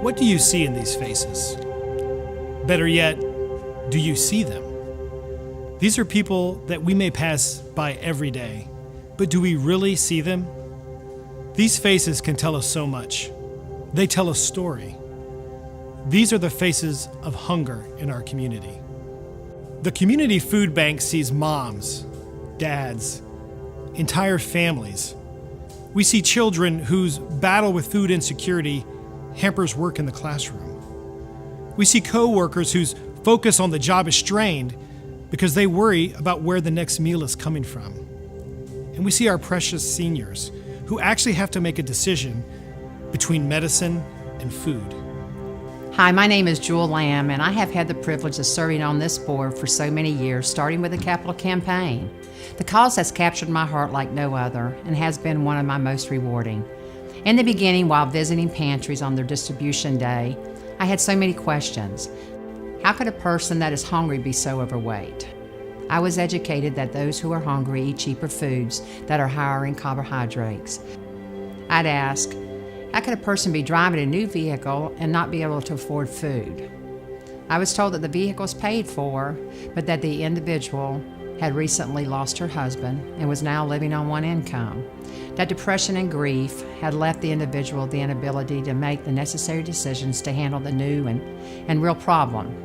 What do you see in these faces? Better yet, do you see them? These are people that we may pass by every day, but do we really see them? These faces can tell us so much. They tell a story. These are the faces of hunger in our community. The Community Food Bank sees moms, dads, entire families. We see children whose battle with food insecurity hampers work in the classroom. We see co-workers whose focus on the job is strained because they worry about where the next meal is coming from. And we see our precious seniors who actually have to make a decision between medicine and food. Hi, my name is Jewel Lamb, and I have had the privilege of serving on this board for so many years, starting with the Capital Campaign. The cause has captured my heart like no other and has been one of my most rewarding. In the beginning, while visiting pantries on their distribution day, I had so many questions. How could a person that is hungry be so overweight? I was educated that those who are hungry eat cheaper foods that are higher in carbohydrates. I'd ask, how could a person be driving a new vehicle and not be able to afford food? I was told that the vehicle is paid for, but that the individual had recently lost her husband and was now living on one income. That depression and grief had left the individual the inability to make the necessary decisions to handle the new and real problem.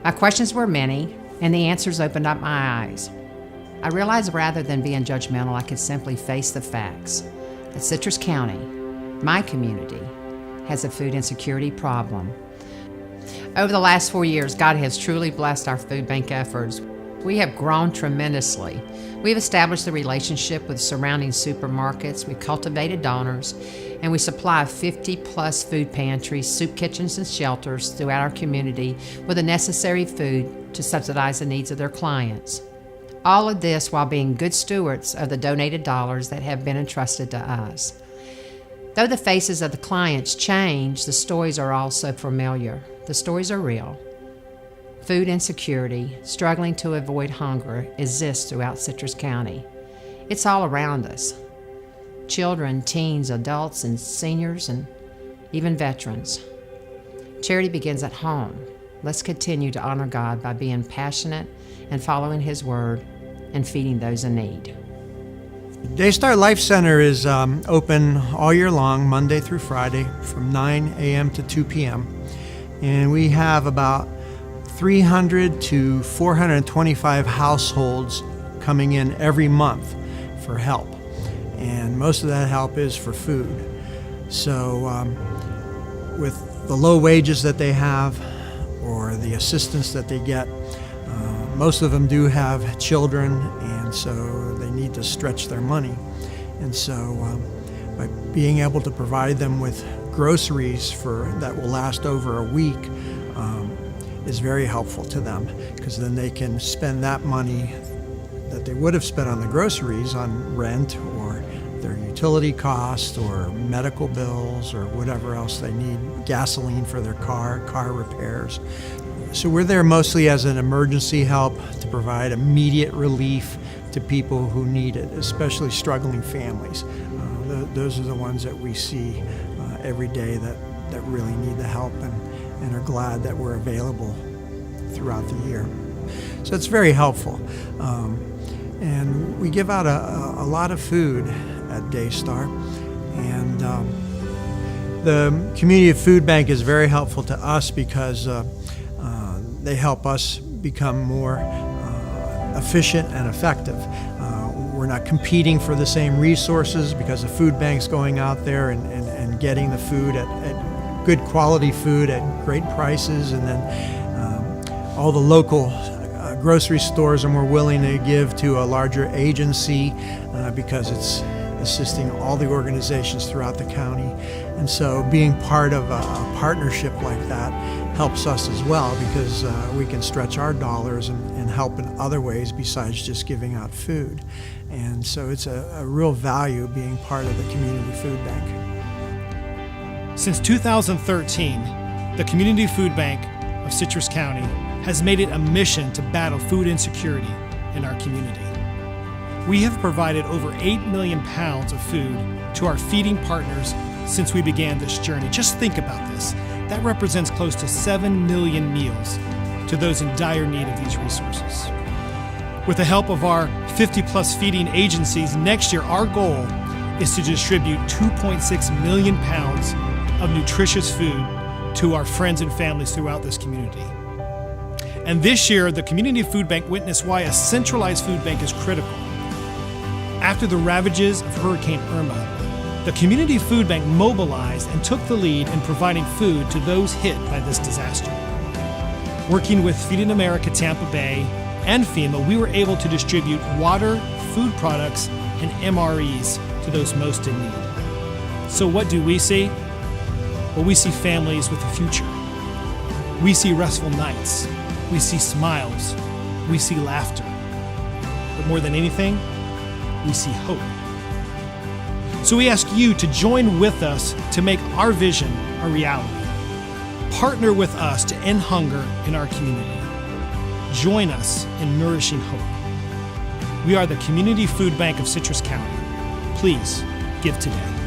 My questions were many, and the answers opened up my eyes. I realized rather than being judgmental, I could simply face the facts. That Citrus County, my community, has a food insecurity problem. Over the last 4 years, God has truly blessed our food bank efforts. We have grown tremendously. We've established a relationship with surrounding supermarkets, we've cultivated donors, and we supply 50+ food pantries, soup kitchens, and shelters throughout our community with the necessary food to subsidize the needs of their clients. All of this while being good stewards of the donated dollars that have been entrusted to us. Though the faces of the clients change, the stories are also familiar. The stories are real. Food insecurity, struggling to avoid hunger, exists throughout Citrus County. It's all around us. Children, teens, adults, and seniors, and even veterans. Charity begins at home. Let's continue to honor God by being passionate and following His Word and feeding those in need. Daystar Life Center is open all year long, Monday through Friday, from 9 a.m. to 2 p.m. And we have about 300 to 425 households coming in every month for help. And most of that help is for food. So with the low wages that they have or the assistance that they get, most of them do have children, and so they need to stretch their money. And so by being able to provide them with groceries that will last over a week is very helpful to them, because then they can spend that money that they would have spent on the groceries on rent or their utility costs or medical bills or whatever else they need, gasoline for their car repairs. So we're there mostly as an emergency help to provide immediate relief to people who need it, especially struggling families. Those are the ones that we see every day that really need the help and are glad that we're available throughout the year. So it's very helpful. And we give out a lot of food at Daystar. And the Community Food Bank is very helpful to us because they help us become more efficient and effective. We're not competing for the same resources because the food bank's going out there and getting the food at good quality food at great prices, and then all the local grocery stores are more willing to give to a larger agency because it's assisting all the organizations throughout the county. And so being part of a partnership like that helps us as well, because we can stretch our dollars and help in other ways besides just giving out food. And so it's a real value being part of the Community Food Bank. Since 2013, the Community Food Bank of Citrus County has made it a mission to battle food insecurity in our community. We have provided over 8 million pounds of food to our feeding partners since we began this journey. Just think about this. that represents close to 7 million meals to those in dire need of these resources. With the help of our 50-plus feeding agencies, next year our goal is to distribute 2.6 million pounds of nutritious food to our friends and families throughout this community. And this year, the Community Food Bank witnessed why a centralized food bank is critical. After the ravages of Hurricane Irma, the Community Food Bank mobilized and took the lead in providing food to those hit by this disaster. Working with Feeding America Tampa Bay and FEMA, we were able to distribute water, food products, and MREs to those most in need. So what do we see? Well, we see families with a future. We see restful nights. We see smiles. We see laughter. But more than anything, we see hope. So we ask you to join with us to make our vision a reality. Partner with us to end hunger in our community. Join us in nourishing hope. We are the Community Food Bank of Citrus County. Please give today.